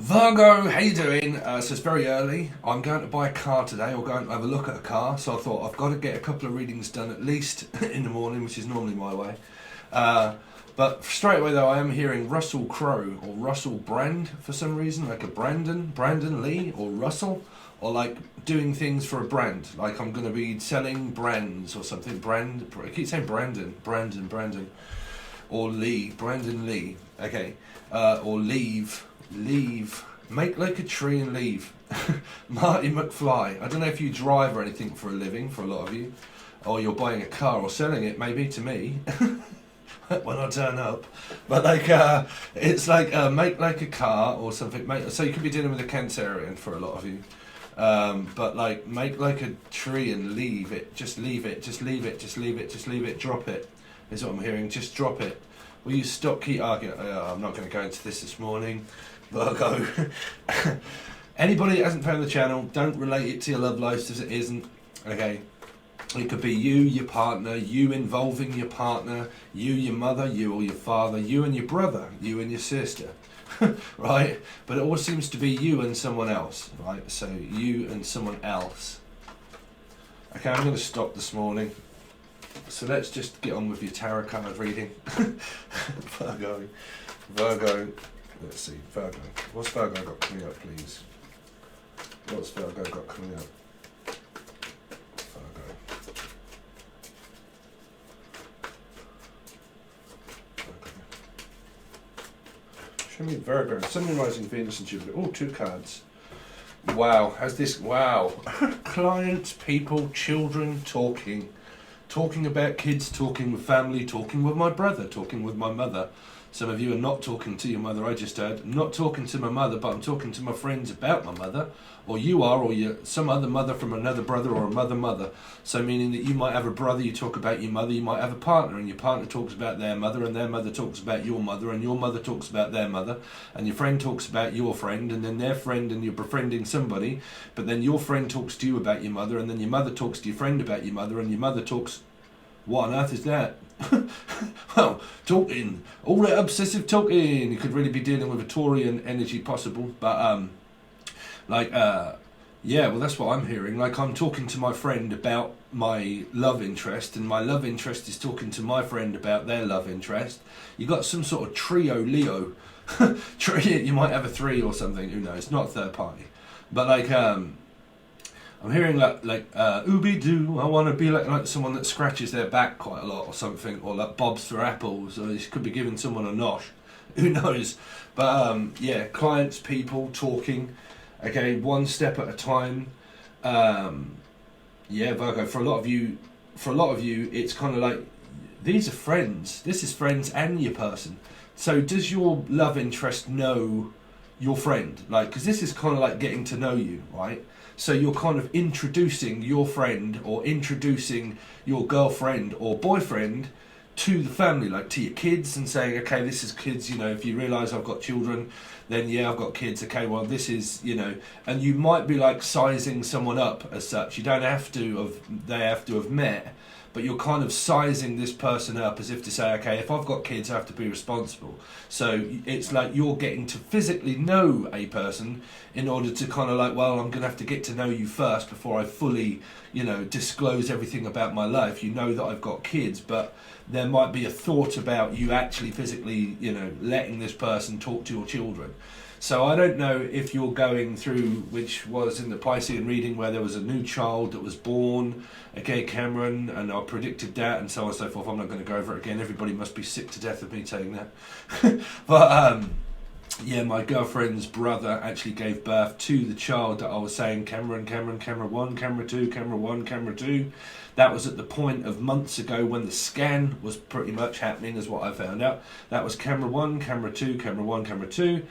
Virgo, how you doing? So it's very early. I'm going to buy a car today, or going to have a look at a car. So I thought I've got to get a couple of readings done at least in the morning, which is normally my way. But straight away though, I am hearing Russell Crowe or Russell Brand for some reason, like a Brandon Lee or Russell, or like doing things for a brand. Like I'm going to be selling brands or something. I keep saying Brandon, or Lee, Brandon Lee. Okay, or leave, make like a tree and leave. Marty McFly. I don't know if you drive or anything for a living, for a lot of you, or you're buying a car or selling it, maybe to me. When I turn up, but like it's like make like a car or something. So you could be dealing with a Cancerian for a lot of you, but like make like a tree and leave it. Just leave it. Drop it. Is what I'm hearing. Just drop it. Will you stop keep arguing? I'm not going to go into this morning, Virgo. Anybody that hasn't found the channel, don't relate it to your love life as it isn't. Okay. It could be you, your partner, you involving your partner, you, your mother, you or your father, you and your brother, you and your sister, right? But it always seems to be you and someone else, right? So you and someone else. Okay, I'm going to stop this morning. So let's just get on with your tarot card reading. Virgo. Let's see, Virgo. What's Virgo got coming up, please? What's Virgo got coming up? Show me Virgo, Sun, Moon, Rising, Venus and Jupiter. Oh, two cards. Wow, wow. Clients, people, children, talking about kids, talking with family, talking with my brother, talking with my mother. Some of you are not talking to your mother, I just heard. I'm not talking to my mother, but I'm talking to my friends about my mother. Or you are, or you're some other mother from another brother or a mother. So meaning that you might have a brother, you talk about your mother, you might have a partner, and your partner talks about their mother, and their mother talks about your mother, and your mother talks about their mother, and your friend talks about your friend, and then their friend, and you're befriending somebody, but then your friend talks to you about your mother, and then your mother talks to your friend about your mother, and your mother talks... What on earth is that? Well, talking. All that obsessive talking. You could really be dealing with a Taurian energy possible. But, yeah, well, that's what I'm hearing. Like, I'm talking to my friend about my love interest, and my love interest is talking to my friend about their love interest. You got some sort of trio Leo. You might have a three or something, who knows. Not a third party. But, like, I'm hearing like ooby-doo, I want to be like someone that scratches their back quite a lot or something, or like Bob's for apples, or you could be giving someone a nosh, who knows. But yeah, clients, people, talking, okay, one step at a time. Yeah, Virgo, for a lot of you, it's kind of like, these are friends, this is friends and your person. So does your love interest know your friend? Like, because this is kind of like getting to know you, right? So you're kind of introducing your friend or introducing your girlfriend or boyfriend to the family, like to your kids, and saying, okay, this is kids, you know, if you realise I've got children, then yeah, I've got kids, okay, well, this is, you know, and you might be like sizing someone up as such. You don't have to they have to have met, but you're kind of sizing this person up as if to say, okay, if I've got kids, I have to be responsible. So it's like you're getting to physically know a person in order to kind of like, well, I'm going to have to get to know you first before I fully, you know, disclose everything about my life. You know that I've got kids, but there might be a thought about you actually physically, you know, letting this person talk to your children. So I don't know if you're going through, which was in the Piscean reading, where there was a new child that was born, okay, Cameron, and I predicted that, and so on and so forth. I'm not going to go over it again. Everybody must be sick to death of me saying that. But, yeah, my girlfriend's brother actually gave birth to the child that I was saying, Cameron 1, Camera 2, Camera 1, Camera 2. That was at the point of months ago when the scan was pretty much happening, is what I found out. That was Camera 1, Camera 2, Camera 1, Camera 2.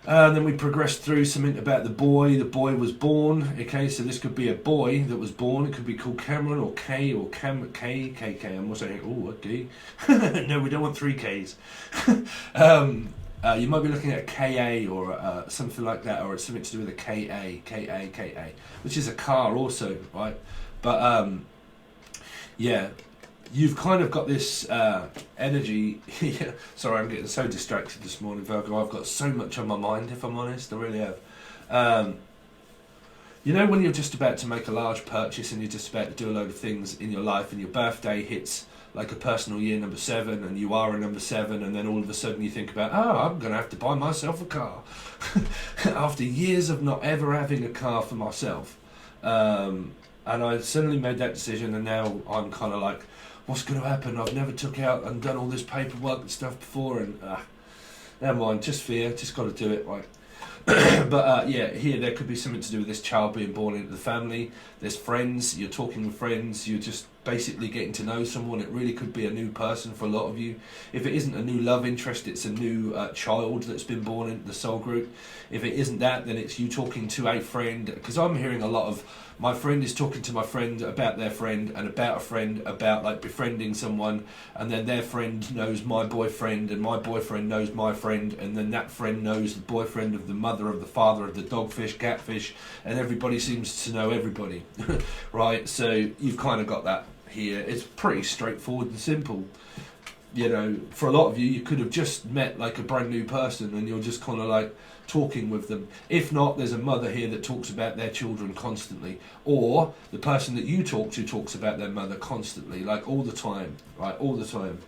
Then we progressed through something about the boy. The boy was born. Okay, so this could be a boy that was born. It could be called Cameron or K or KK. I'm also saying, oh, okay. No, we don't want 3 Ks. You might be looking at KA or something like that, or it's something to do with a KA, which is a car also, right? But yeah, you've kind of got this energy. Sorry, I'm getting so distracted this morning, Virgo. I've got so much on my mind, if I'm honest. I really have. You know when you're just about to make a large purchase and you're just about to do a load of things in your life, and your birthday hits like a personal year number 7, and you are a number 7, and then all of a sudden you think about, oh, I'm going to have to buy myself a car. After years of not ever having a car for myself. And I suddenly made that decision, and now I'm kind of like, what's going to happen? I've never took out and done all this paperwork and stuff before, and never mind, just fear, just got to do it, right? But yeah, here there could be something to do with this child being born into the family. There's friends, you're talking with friends, you're just basically getting to know someone. It really could be a new person for a lot of you. If it isn't a new love interest, it's a new child that's been born into the soul group. If it isn't that, then it's you talking to a friend, because I'm hearing a lot of my friend is talking to my friend about their friend, and about a friend about like befriending someone, and then their friend knows my boyfriend, and my boyfriend knows my friend, and then that friend knows the boyfriend of the mother of the father of the dogfish, catfish, and everybody seems to know everybody. Right, so you've kind of got that here. It's pretty straightforward and simple. You know, for a lot of you, you could have just met like a brand new person, and you're just kind of like talking with them. If not, there's a mother here that talks about their children constantly, or the person that you talk to talks about their mother constantly, like all the time, right? All the time.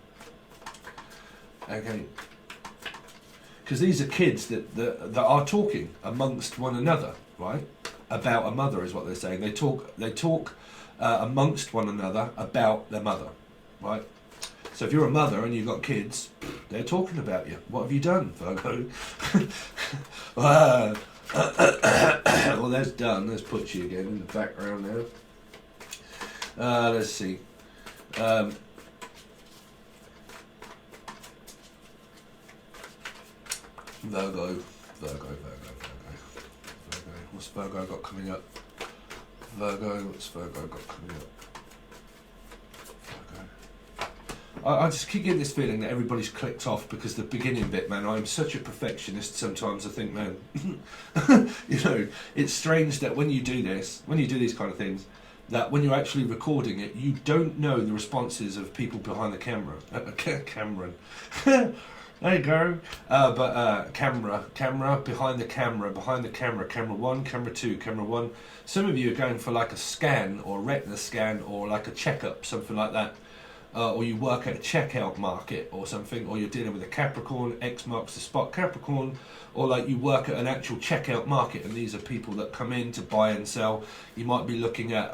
Okay. Because these are kids that are talking amongst one another, right? About a mother is what they're saying. They talk amongst one another about their mother, right? So if you're a mother and you've got kids, they're talking about you. What have you done, Virgo? Well, that's done. Let's put you again in the background now. Let's see. Virgo. What's Virgo got coming up? What's Virgo got coming up? I just keep getting this feeling that everybody's clicked off because the beginning bit, man, I'm such a perfectionist sometimes. I think, man, you know, it's strange that when you do this, when you do these kind of things, that when you're actually recording it, you don't know the responses of people behind the camera. Cameron. There you go. Camera, behind the camera, camera 1, camera 2, camera 1. Some of you are going for like a scan or a retina scan or like a checkup, something like that. Or you work at a checkout market or something, or you're dealing with a Capricorn, X marks the spot Capricorn, or like you work at an actual checkout market, and these are people that come in to buy and sell. You might be looking at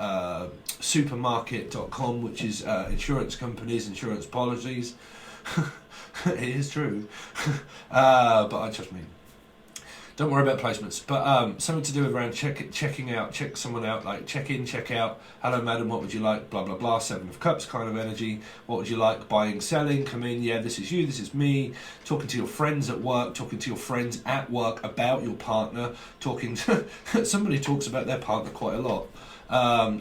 supermarket.com, which is insurance companies, insurance policies. It is true. But I just mean, don't worry about placements, but something to do with around checking out, check someone out, like check in, check out, hello madam, what would you like, blah blah blah, 7 of cups kind of energy, what would you like, buying, selling, come in, yeah, this is you, this is me, talking to your friends at work, talking to your friends at work about your partner, talking to, somebody talks about their partner quite a lot.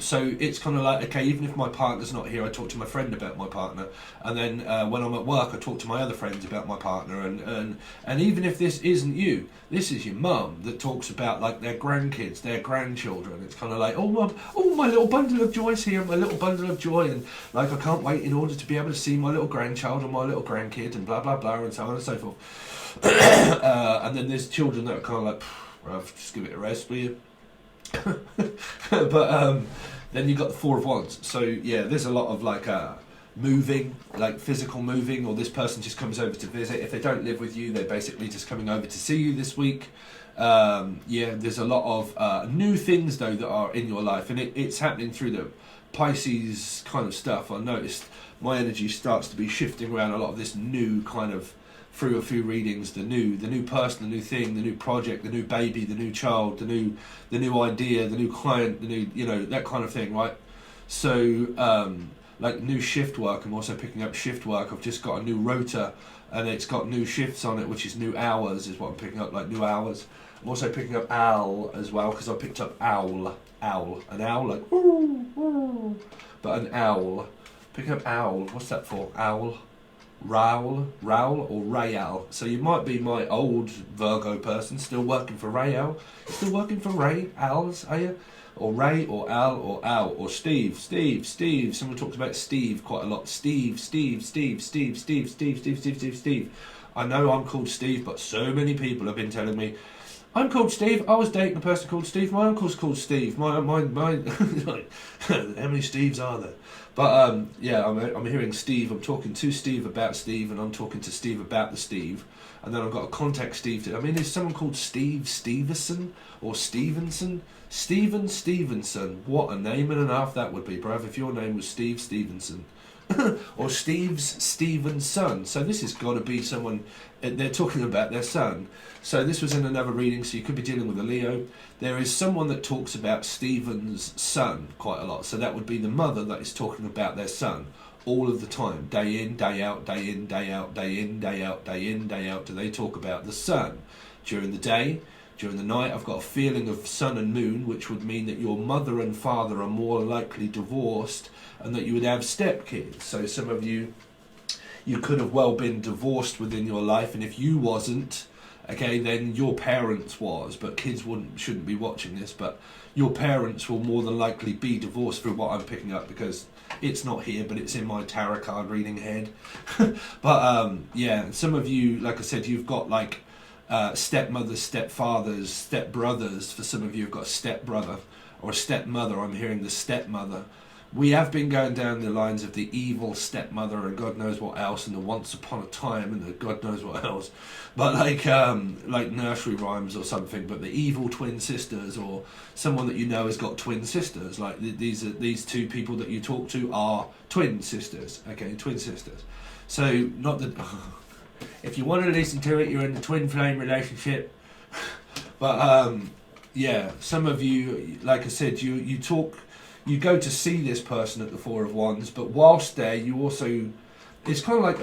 So it's kind of like, okay, even if my partner's not here, I talk to my friend about my partner, and then when I'm at work, I talk to my other friends about my partner, and even if this isn't you, this is your mum that talks about like their grandkids, their grandchildren. It's kind of like, oh my little bundle of joy's here, my little bundle of joy, and like I can't wait in order to be able to see my little grandchild or my little grandkid, and blah blah blah, and so on and so forth. And then there's children that are kind of like, well, just give it a rest, will you? But then you've got the 4 of Wands. So yeah, there's a lot of like moving, like physical moving, or this person just comes over to visit. If they don't live with you, they're basically just coming over to see you this week. Yeah, there's a lot of new things though that are in your life, and it's happening through the Pisces kind of stuff. I noticed my energy starts to be shifting around a lot of this new kind of, through a few readings, the new person, the new thing, the new project, the new baby, the new child, the new idea, the new client, the new, you know, that kind of thing, right? So like new shift work, I'm also picking up shift work. I've just got a new rota, and it's got new shifts on it, which is new hours is what I'm picking up, like new hours. I'm also picking up owl as well, because I picked up owl, an owl like woo, woo, but an owl. Picking up owl, what's that for? Owl. Raul or Rayal. So you might be my old Virgo person still working for Rayal. Still working for Ray Al's, are you? Or Ray or Al or Steve. Someone talks about Steve quite a lot. Steve. I know I'm called Steve, but so many people have been telling me I'm called Steve. I was dating a person called Steve. My uncle's called Steve. My like, how many Steves are there? But yeah, I'm hearing Steve. I'm talking to Steve about Steve, and I'm talking to Steve about the Steve. And then I've got to contact Steve. I mean, is someone called Steve Stevenson or Stevenson? Steven Stevenson. What a name and a half that would be, bruv, if your name was Steve Stevenson. Or Steve's Stephen's son. So this has got to be someone, they're talking about their son. So this was in another reading, so you could be dealing with a Leo. There is someone that talks about Stephen's son quite a lot. So that would be the mother that is talking about their son all of the time. Day in, day out, day in, day out, day in, day out, day in, day out. Do they talk about the son? During the day, during the night, I've got a feeling of sun and moon, which would mean that your mother and father are more likely divorced and that you would have stepkids. So some of you could have well been divorced within your life, and if you wasn't, okay, then your parents was, but kids shouldn't be watching this, but your parents will more than likely be divorced through what I'm picking up, because it's not here, but it's in my tarot card reading head. But yeah, some of you, like I said, you've got like stepmothers, stepfathers, stepbrothers. For some of you, you've got a stepbrother or a stepmother. I'm hearing the stepmother. We have been going down the lines of the evil stepmother and God knows what else, and the once upon a time and the God knows what else, but like nursery rhymes or something. But the evil twin sisters, or someone that you know has got twin sisters. Like these two people that you talk to are twin sisters. Okay, twin sisters. So not that if you want to listen to it, you're in the twin flame relationship. But yeah, some of you, like I said, you talk. You go to see this person at the Four of Wands, but whilst there, you also, it's kind of like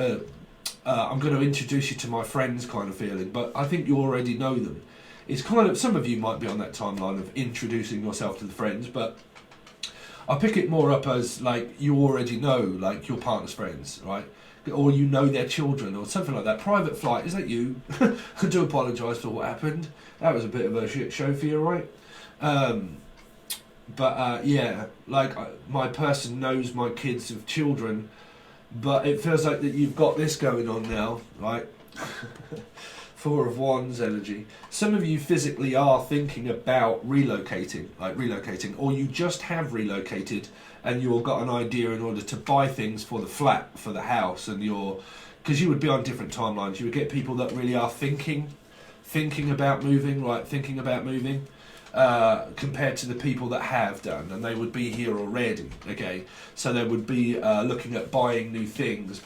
I'm going to introduce you to my friends kind of feeling, but I think you already know them. It's kind of, some of you might be on that timeline of introducing yourself to the friends, but I pick it more up as like you already know like your partner's friends, right? Or you know their children or something like that. Private flight, is that you? I do apologise for what happened. That was a bit of a shit show for you, right? But yeah, like my person knows my kids of children, but it feels like that you've got this going on now, right? Four of Wands energy. Some of you physically are thinking about relocating, or you just have relocated and you've got an idea in order to buy things for the flat, for the house, and because you would be on different timelines. You would get people that really are thinking about moving, right? Thinking about moving. Compared to the people that have done, and they would be here already, okay? So they would be looking at buying new things,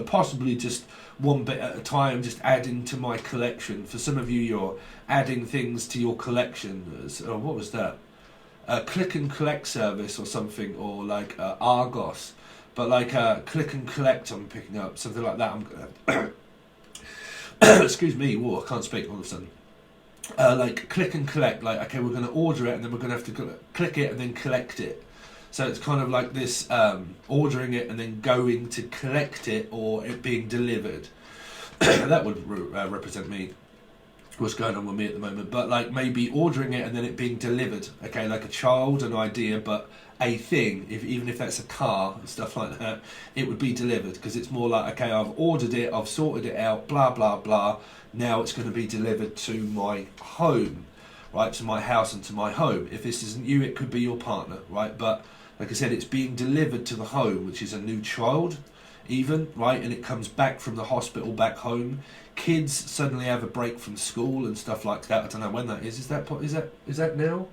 possibly just one bit at a time, just adding to my collection. For some of you, you're adding things to your collection. What was that? A click and collect service or something, or like Argos, but like click and collect I'm picking up, something like that. I'm gonna excuse me, whoa, I can't speak all of a sudden. Like click and collect, like okay, we're going to order it and then we're going to have to click it and then collect it. So it's kind of like this ordering it and then going to collect it, or it being delivered. That would represent me, what's going on with me at the moment. But like maybe ordering it and then it being delivered, okay, like a child, an idea, but a thing, even if that's a car and stuff like that, it would be delivered, because it's more like, okay, I've ordered it, I've sorted it out, blah blah blah, now it's going to be delivered to my home, right, to my house and to my home. If this isn't you, it could be your partner, right? But like I said, it's being delivered to the home, which is a new child even, right? And it comes back from the hospital back home. Kids suddenly have a break from school and stuff like that. I don't know when that is. Is that now?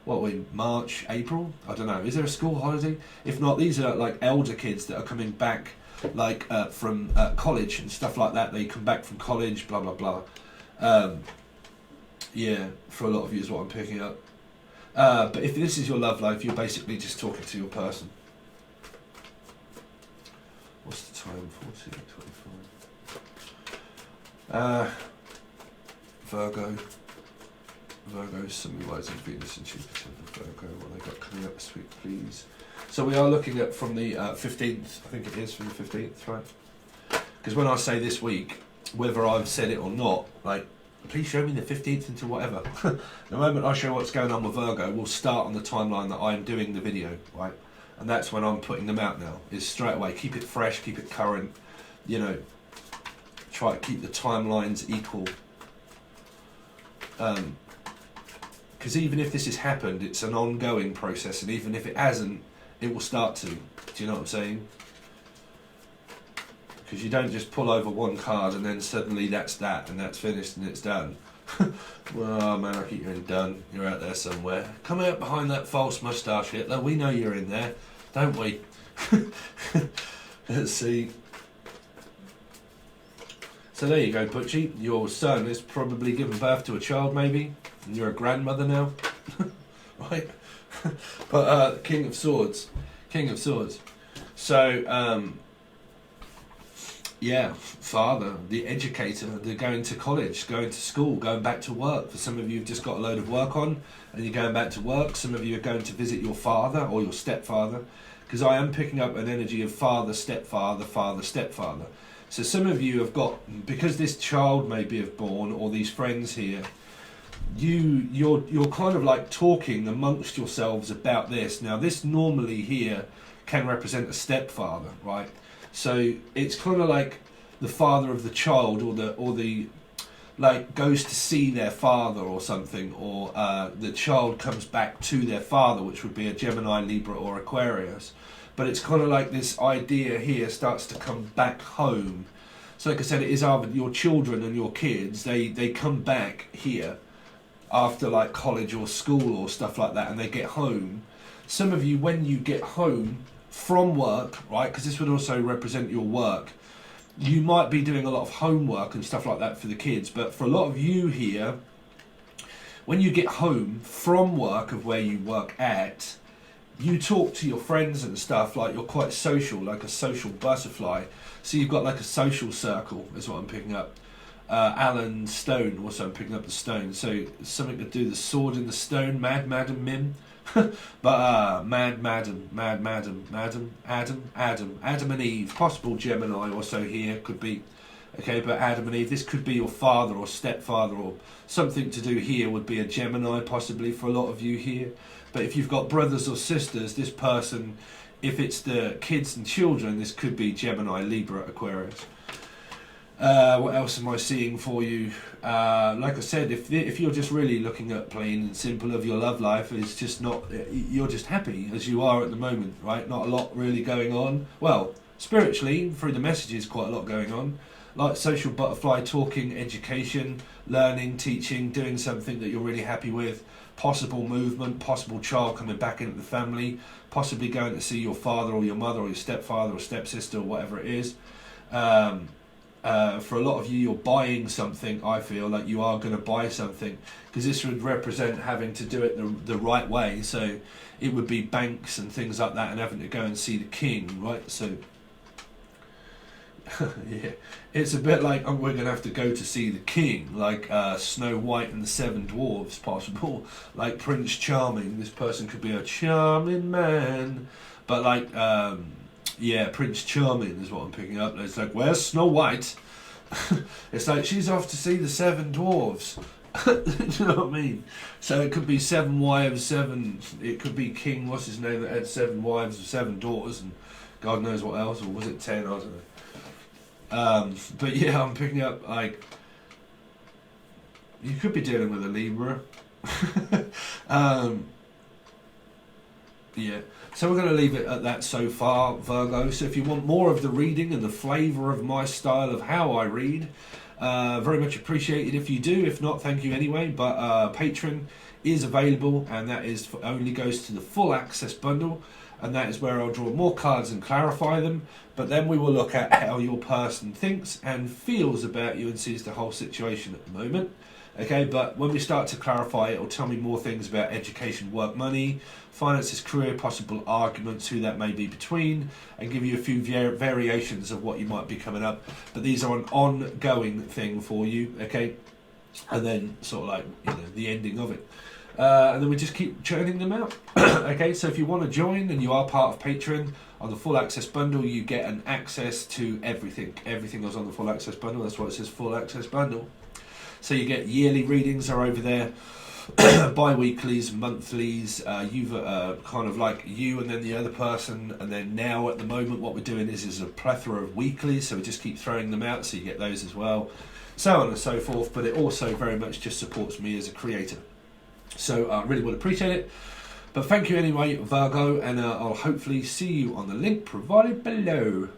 What, we March, April? I don't know. Is there a school holiday? If not, these are like elder kids that are coming back, like from college and stuff like that. They come back from college, blah blah blah. Yeah, for a lot of you is what I'm picking up. But if this is your love life, you're basically just talking to your person. What's the time? 14:25. Virgo, Sun, Rising, Venus and Jupiter, Virgo, what they got coming up this week, please. So we are looking at from the 15th, I think it is, from the 15th, right? Because when I say this week, whether I've said it or not, like, please show me the 15th into whatever. The moment I show what's going on with Virgo, we'll start on the timeline that I'm doing the video, right? And that's when I'm putting them out now, is straight away. Keep it fresh, keep it current, you know, try to keep the timelines equal. Because even if this has happened, it's an ongoing process, and even if it hasn't, it will start to. Do you know what I'm saying? Because you don't just pull over one card and then suddenly that's that, and that's finished and it's done. Well, man, I keep hearing done. You're out there somewhere. Come out behind that false moustache, Hitler. We know you're in there, don't we? Let's see. So there you go, Butchie. Your son has probably given birth to a child, maybe, and you're a grandmother now, right? But King of Swords, King of Swords. So yeah, father, the educator. They're going to college, going to school, going back to work. For some of you, you've just got a load of work on, and you're going back to work. Some of you are going to visit your father or your stepfather, because I am picking up an energy of father, stepfather, father, stepfather. So some of you have got, because this child may be have born, or these friends here, you're kind of like talking amongst yourselves about this. Now this normally here can represent a stepfather, right? So it's kind of like the father of the child, or the like goes to see their father or something, or the child comes back to their father, which would be a Gemini, Libra, or Aquarius. But it's kind of like this idea here starts to come back home. So like I said, it is either your children and your kids, they come back here after like college or school or stuff like that, and they get home. Some of you, when you get home from work, right, because this would also represent your work, you might be doing a lot of homework and stuff like that for the kids. But for a lot of you here, when you get home from work of where you work at, you talk to your friends and stuff, like you're quite social, like a social butterfly. So you've got like a social circle, is what I'm picking up. Alan Stone, also I'm picking up the stone. So something to do, the sword in the stone, Mad Madam Mim. But Mad Madam, Adam and Eve, possible Gemini also here, could be. Okay, but Adam and Eve, this could be your father or stepfather, or something to do here would be a Gemini possibly for a lot of you here. But if you've got brothers or sisters, this person, if it's the kids and children, this could be Gemini, Libra, Aquarius. What else am I seeing for you? Like I said, if you're just really looking at plain and simple of your love life, it's just not, you're just happy as you are at the moment, right? Not a lot really going on. Well, spiritually, through the messages, quite a lot going on. Like social butterfly, talking, education, learning, teaching, doing something that you're really happy with. Possible movement, possible child coming back into the family, possibly going to see your father or your mother or your stepfather or stepsister or whatever it is. For a lot of you, you're buying something. I feel like you are going to buy something, because this would represent having to do it the right way. So it would be banks and things like that, and having to go and see the king, right? So yeah, it's a bit like we're going to have to go to see the king, like Snow White and the Seven Dwarfs, possible, like Prince Charming. This person could be a charming man, but like yeah, Prince Charming is what I'm picking up. It's like, where's Snow White? It's like, she's off to see the Seven Dwarfs. Do you know what I mean? So it could be 7 wives, 7. It could be King, what's his name, that had 7 wives and 7 daughters, and God knows what else, or was it 10? I don't know. But yeah, I'm picking up, like, you could be dealing with a Libra. Yeah, so we're going to leave it at that so far, Virgo. So if you want more of the reading and the flavour of my style of how I read, very much appreciated if you do. If not, thank you anyway. But Patron is available, and that is only goes to the full access bundle, and that is where I'll draw more cards and clarify them. But then we will look at how your person thinks and feels about you and sees the whole situation at the moment. Okay, but when we start to clarify, it'll tell me more things about education, work, money, finances, career, possible arguments, who that may be between, and give you a few variations of what you might be coming up. But these are an ongoing thing for you, okay? And then sort of like, you know, the ending of it. And then we just keep churning them out. Okay, so if you want to join and you are part of Patron, on the full access bundle you get an access to everything. Everything goes on the full access bundle, that's why it says full access bundle. So you get yearly readings are over there, bi-weeklies, monthlies, you've kind of like you and then the other person, and then now at the moment what we're doing is a plethora of weeklies, so we just keep throwing them out, so you get those as well, so on and so forth. But it also very much just supports me as a creator, so I really would appreciate it. But thank you anyway, Virgo, and I'll hopefully see you on the link provided below.